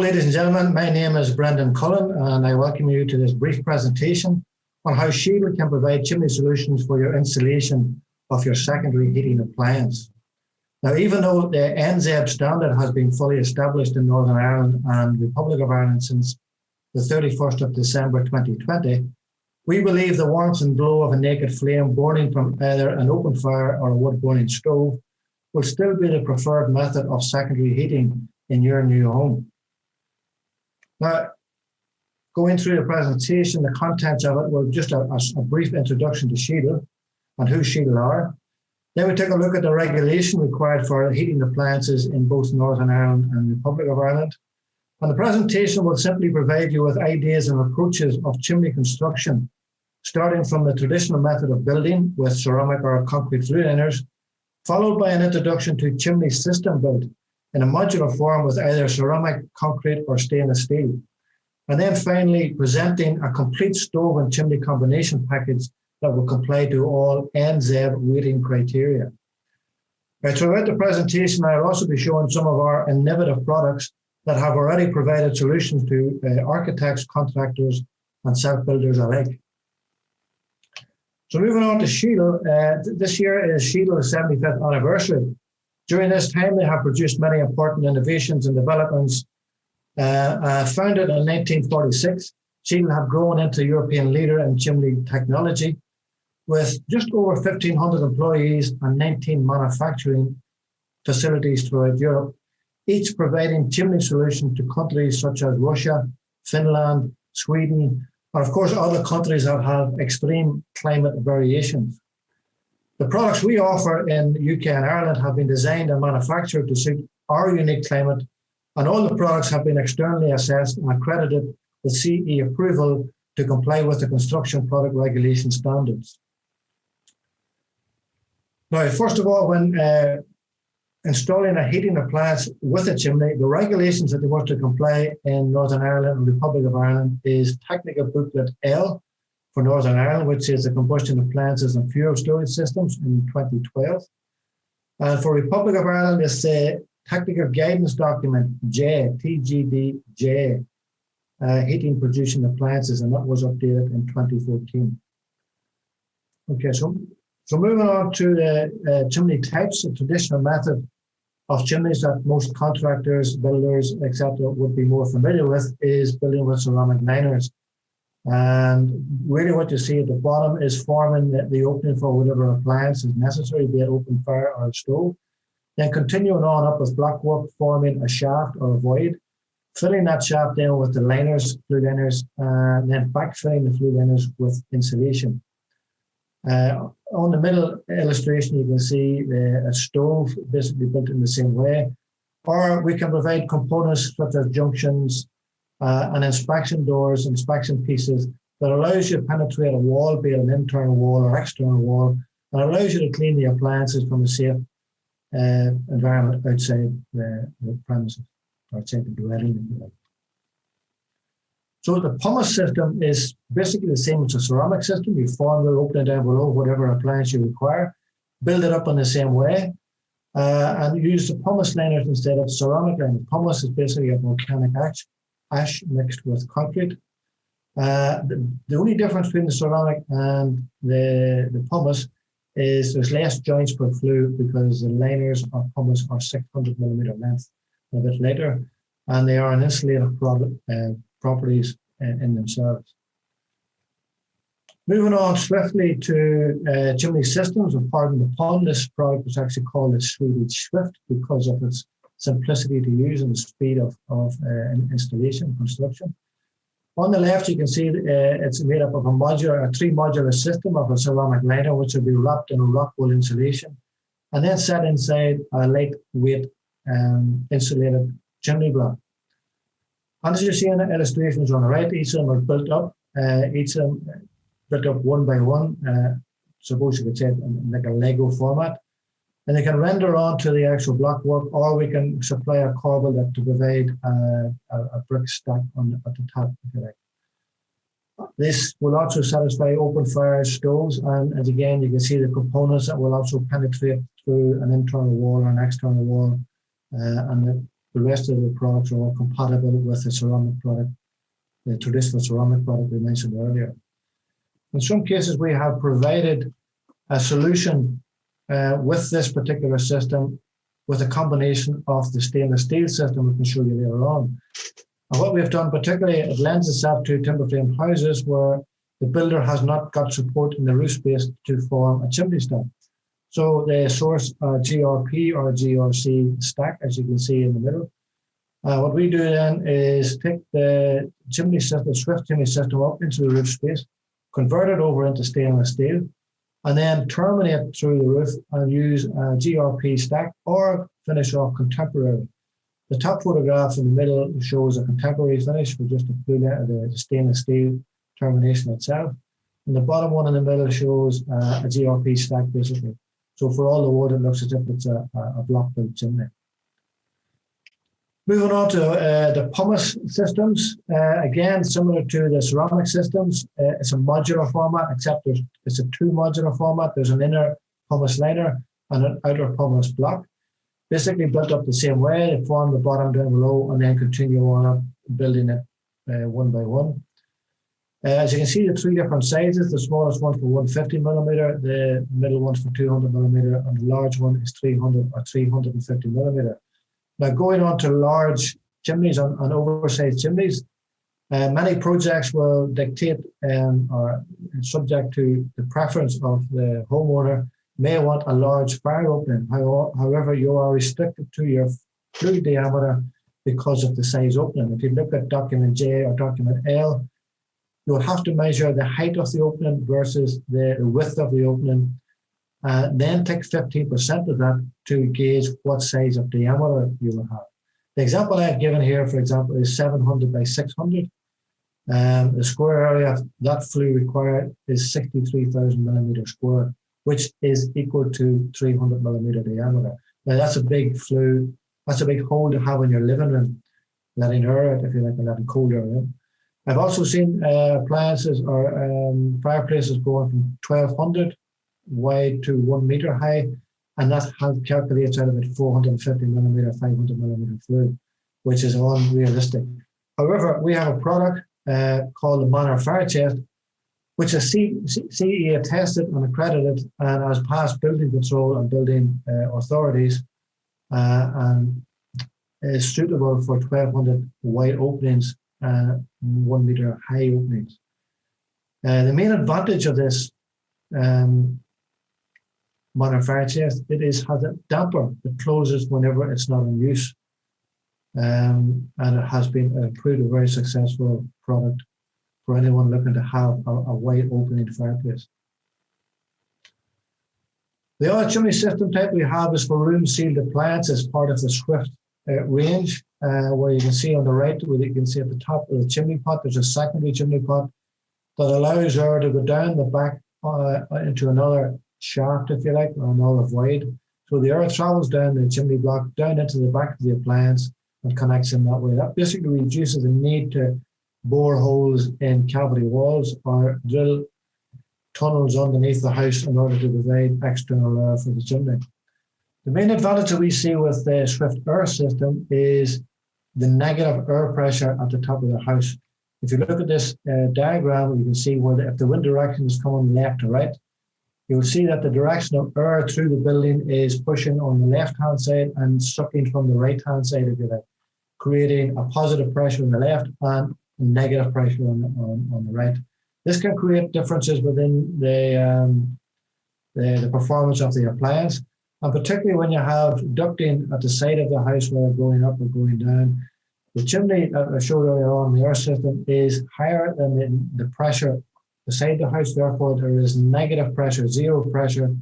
ladies and gentlemen. My name is Brendan Cullen, and I welcome you to this brief presentation on how Sheila can provide chimney solutions for your installation of your secondary heating appliance. Now, even though the NZEB standard has been fully established in Northern Ireland and the Republic of Ireland since the 31st of December 2020, we believe the warmth and glow of a naked flame burning from either an open fire or a wood-burning stove will still be the preferred method of secondary heating in your new home. Now, going through the presentation, the contents of it will just a brief introduction to Sheila and who Sheila are. Then we take a look at the regulation required for heating appliances in both Northern Ireland and the Republic of Ireland. And the presentation will simply provide you with ideas and approaches of chimney construction, starting from the traditional method of building with ceramic or concrete flue liners, followed by an introduction to chimney system build in a modular form with either ceramic, concrete, or stainless steel. And then finally presenting a complete stove and chimney combination package that will comply to all NZEB rating criteria. Throughout the presentation, I'll also be showing some of our innovative products that have already provided solutions to architects, contractors, and self-builders alike. So moving on to Sheila, this year is Sheila's 75th anniversary. During this time, they have produced many important innovations and developments. Founded in 1946, Sheila have grown into a European leader in chimney technology with just over 1,500 employees and 19 manufacturing facilities throughout Europe, each providing chimney solutions to countries such as Russia, Finland, Sweden, and of course other countries that have extreme climate variations. The products we offer in the UK and Ireland have been designed and manufactured to suit our unique climate, and all the products have been externally assessed and accredited with CE approval to comply with the construction product regulation standards. Now, first of all, when installing a heating appliance with a chimney, the regulations that they want to comply in Northern Ireland and the Republic of Ireland is Technical Booklet L for Northern Ireland, which is the Combustion Appliances and Fuel Storage Systems in 2012. And for Republic of Ireland, it's the Technical Guidance Document J, TGD-J, Heating Producing Appliances, and that was updated in 2014. Okay, so moving on to the chimney types, a traditional method of chimneys that most contractors, builders, etc. would be more familiar with is building with ceramic liners. And really what you see at the bottom is forming the opening for whatever appliance is necessary, be it open fire or a stove. Then continuing on up with blockwork, forming a shaft or a void, filling that shaft in with the liners, flue liners, and then backfilling the flue liners with insulation. On the middle illustration, you can see a stove basically built in the same way. Or we can provide components such as junctions and inspection doors, inspection pieces that allows you to penetrate a wall, be it an internal wall or external wall, and allows you to clean the appliances from a safe environment outside the premises, or outside the dwelling. So the pumice system is basically the same as a ceramic system. You form your opening down below whatever appliance you require, build it up in the same way, and use the pumice liners instead of ceramic liners. Pumice is basically a volcanic ash mixed with concrete. The only difference between the ceramic and the pumice is there's less joints per flue because the liners of pumice are 600 millimeter length, a bit lighter, and they are an insulative properties in themselves. Moving on swiftly to chimney systems, and pardon the pun, this product was actually called the Swedish Swift because of its simplicity to use and the speed of installation construction. On the left, you can see it's made up of a three-modular system of a ceramic liner, which will be wrapped in a rock wool insulation, and then set inside a lightweight insulated chimney block. And as you see in the illustrations on the right, each of them are built up, built up one by one, suppose you could say like a Lego format. And they can render onto the actual blockwork, or we can supply a corbel to provide a brick stack at the top, if you like. This will also satisfy open fire stoves, and as again, you can see the components that will also penetrate through an internal wall or an external wall, and the rest of the products are all compatible with the ceramic product, the traditional ceramic product we mentioned earlier. In some cases, we have provided a solution with this particular system with a combination of the stainless steel system we can show you later on. And what we've done particularly, it lends itself to timber frame houses where the builder has not got support in the roof space to form a chimney stack. So they source a GRP or a GRC stack, as you can see in the middle. What we do then is take the chimney system, Swift chimney system up into the roof space, convert it over into stainless steel, and then terminate through the roof and use a GRP stack or finish off contemporary. The top photograph in the middle shows a contemporary finish with just the stainless steel termination itself. And the bottom one in the middle shows a GRP stack basically. So for all the wood, it looks as if it's a block built chimney. Moving on to the pumice systems, again, similar to the ceramic systems, it's a modular format, except it's a two modular format. There's an inner pumice liner and an outer pumice block, basically built up the same way. They form the bottom down below and then continue on up, building it one by one. As you can see, the three different sizes, the smallest one for 150 millimeter, the middle one's for 200 millimeter, and the large one is 300 or 350 millimeter. Now, going on to large chimneys and oversized chimneys, many projects will dictate or subject to the preference of the homeowner may want a large fire opening. However, you are restricted to your flue diameter because of the size opening. If you look at document J or document L, you'll have to measure the height of the opening versus the width of the opening. Then take 15% of that to gauge what size of diameter you will have. The example I've given here, for example, is 700 by 600. The square area of that flue required is 63,000 millimeter square, which is equal to 300 millimeter diameter. Now that's a big flue, that's a big hole to have in your living room, letting air out, if you like, and letting cold air in. I've also seen appliances or fireplaces going from 1,200 wide to 1 meter high, and that calculates out about 450 millimeter, 500 millimeter flue, which is unrealistic. However, we have a product called the Manor Fire Chest, which is CE attested and accredited and has passed building control and building authorities and is suitable for 1,200 wide openings, 1 meter high openings. The main advantage of this Manor Fire Chest, has a damper that closes whenever it's not in use. And it has been proved a very successful product for anyone looking to have a wide opening fireplace. The other chimney system type we have is for room sealed appliances, part of the Swift range, where you can see on the right, where you can see at the top of the chimney pot, there's a secondary chimney pot that allows air to go down the back into another shaft, if you like, or another void. So the air travels down the chimney block, down into the back of the appliance and connects in that way. That basically reduces the need to bore holes in cavity walls or drill tunnels underneath the house in order to provide external air for the chimney. The main advantage that we see with the Swift air system is the negative air pressure at the top of the house. If you look at this diagram, you can see where if the wind direction is coming left to right, you'll see that the direction of air through the building is pushing on the left-hand side and sucking from the right-hand side, if you like, creating a positive pressure on the left and a negative pressure on the right. This can create differences within the performance of the appliance, and particularly when you have ducting at the side of the house, whether going up or going down. The chimney that I showed earlier on, the air system, is higher than the pressure beside the house. Therefore, there is negative pressure, zero pressure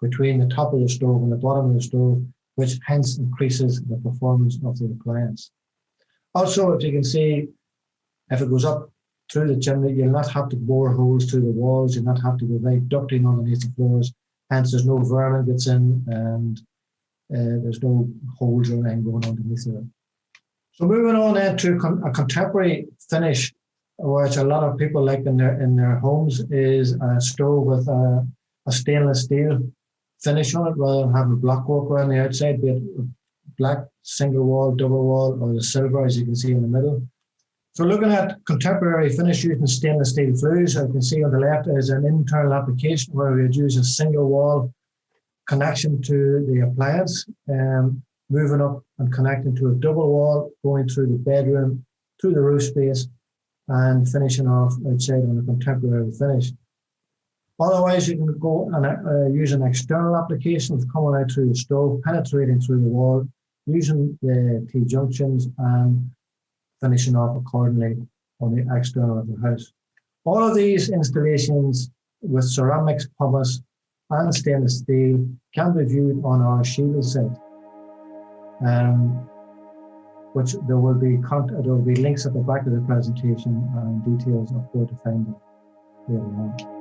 between the top of the stove and the bottom of the stove, which hence increases the performance of the appliance. Also, if you can see, if it goes up through the chimney, you'll not have to bore holes through the walls, you'll not have to provide ducting underneath the floors, hence there's no vermin gets in and there's no holes or anything going underneath it. So moving on then to a contemporary finish, which a lot of people like in their homes, is a stove with a stainless steel finish on it rather than having block work around the outside, be it black single wall, double wall, or the silver, as you can see in the middle. So looking at contemporary finish using stainless steel flues, as you can see on the left is an internal application where we would use a single wall connection to the appliance, moving up and connecting to a double wall, going through the bedroom, through the roof space, and finishing off outside on a contemporary finish. Otherwise, you can go and use an external application of coming out through the stove, penetrating through the wall, using the T-junctions and finishing off accordingly on the external of the house. All of these installations with ceramics, pumice, and stainless steel can be viewed on our shielded site, which there will be links at the back of the presentation and details of where to find them later on.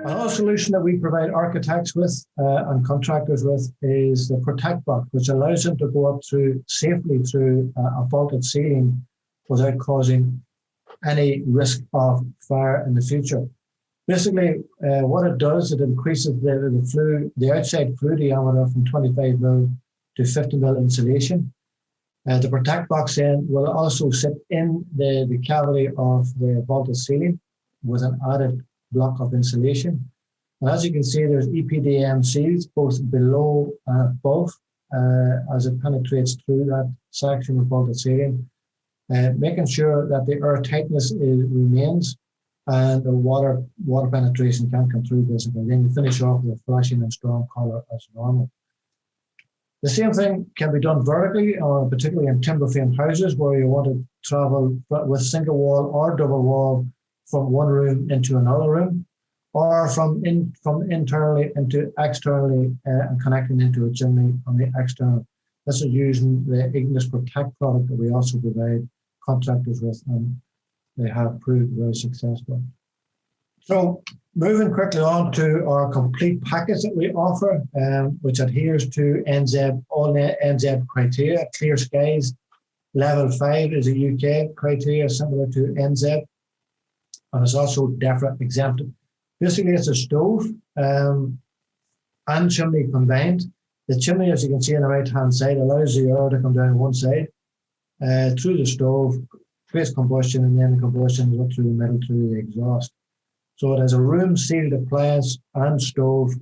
Another solution that we provide architects with and contractors with is the Protect Box, which allows them to go up safely through a vaulted ceiling without causing any risk of fire in the future. Basically, what it does, it increases the outside flue diameter from 25 mil to 50 mil insulation. The Protect Box then will also sit in the cavity of the vaulted ceiling with an added block of insulation. And as you can see, there's EPDM seals both below and above as it penetrates through that section of vaulted ceiling, making sure that the air tightness remains and the water penetration can't come through basically. Then you finish off with a flashing and strong colour as normal. The same thing can be done vertically, or particularly in timber frame houses where you want to travel with single wall or double wall from one room into another room, or from internally into externally and connecting into a chimney on the external. This is using the Ignis Protect product that we also provide contractors with, and they have proved very successful. So moving quickly on to our complete package that we offer, which adheres to all NZ criteria. Clear skies, level 5 is a UK criteria similar to NZ, and it's also DEFRA exempted. Basically, it's a stove and chimney combined. The chimney, as you can see on the right-hand side, allows the air to come down one side through the stove, creates combustion, and then the combustion is up through the middle through the exhaust. So it has a room-sealed appliance and stove,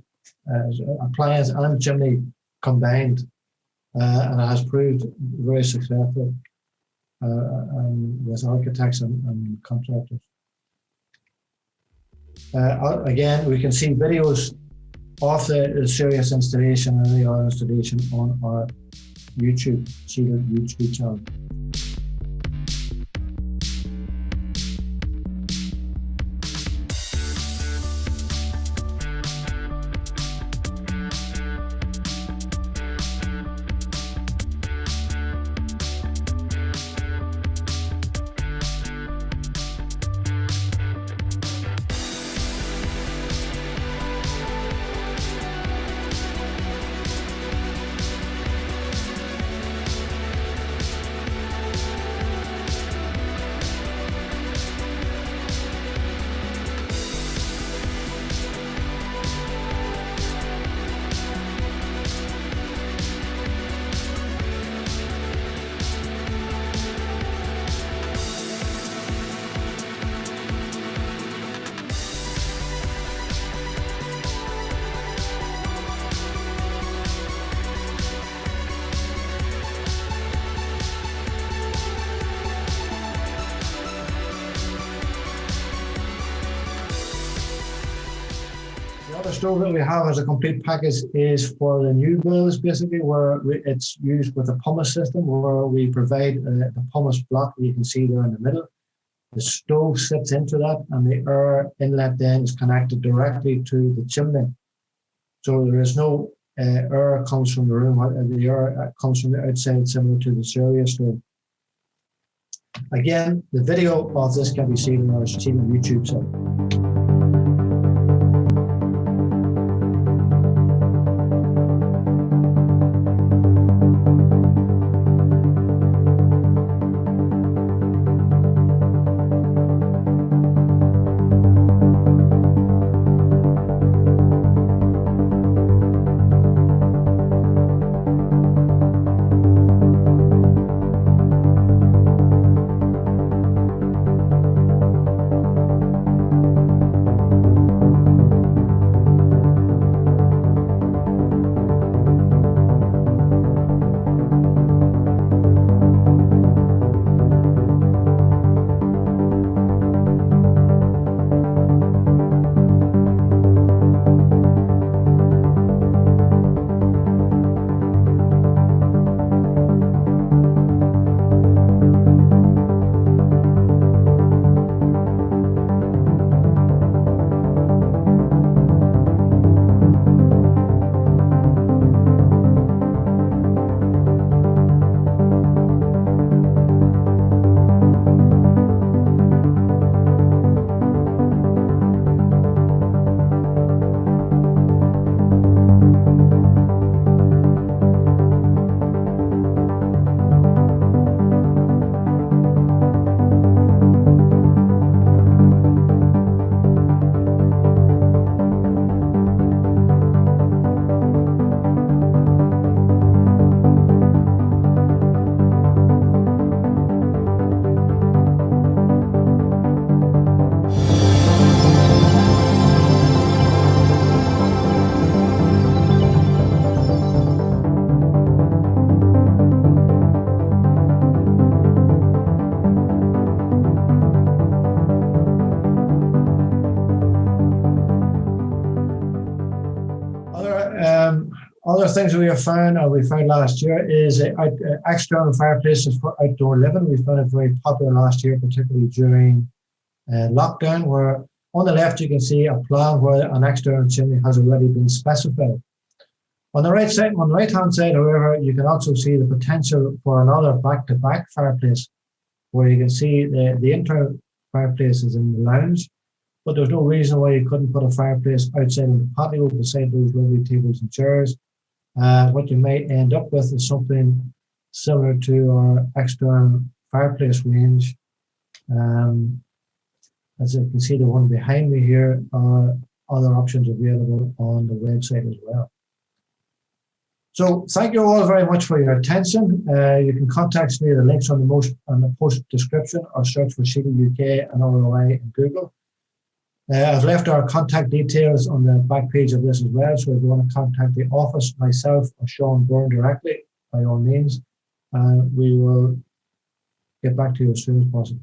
appliance and chimney combined, and it has proved very successful with architects and contractors. Again, we can see videos of the serious installation and the other installation on our YouTube channel. The other stove that we have as a complete package is for the new builds, basically, where it's used with a pumice system, where we provide the pumice block that you can see there in the middle. The stove sits into that, and the air inlet then is connected directly to the chimney. So there is no air comes from the room. The air comes from the outside, similar to the serious stove. Again, the video of this can be seen on our YouTube site. Other things we have found, or we found last year, is external fireplaces for outdoor living. We found it very popular last year, particularly during lockdown, where on the left you can see a plan where an external chimney has already been specified. On the right-hand side, however, you can also see the potential for another back-to-back fireplace, where you can see the internal fireplace is in the lounge, but there's no reason why you couldn't put a fireplace outside in the patio beside those lovely tables and chairs. What you might end up with is something similar to our external fireplace range. As you can see, the one behind me here are other options available on the website as well. So thank you all very much for your attention. You can contact me. The links on the post description, or search for CPD UK and ROI in Google. I've left our contact details on the back page of this as well. So if you want to contact the office, myself, or Sean Byrne directly, by all means, we will get back to you as soon as possible.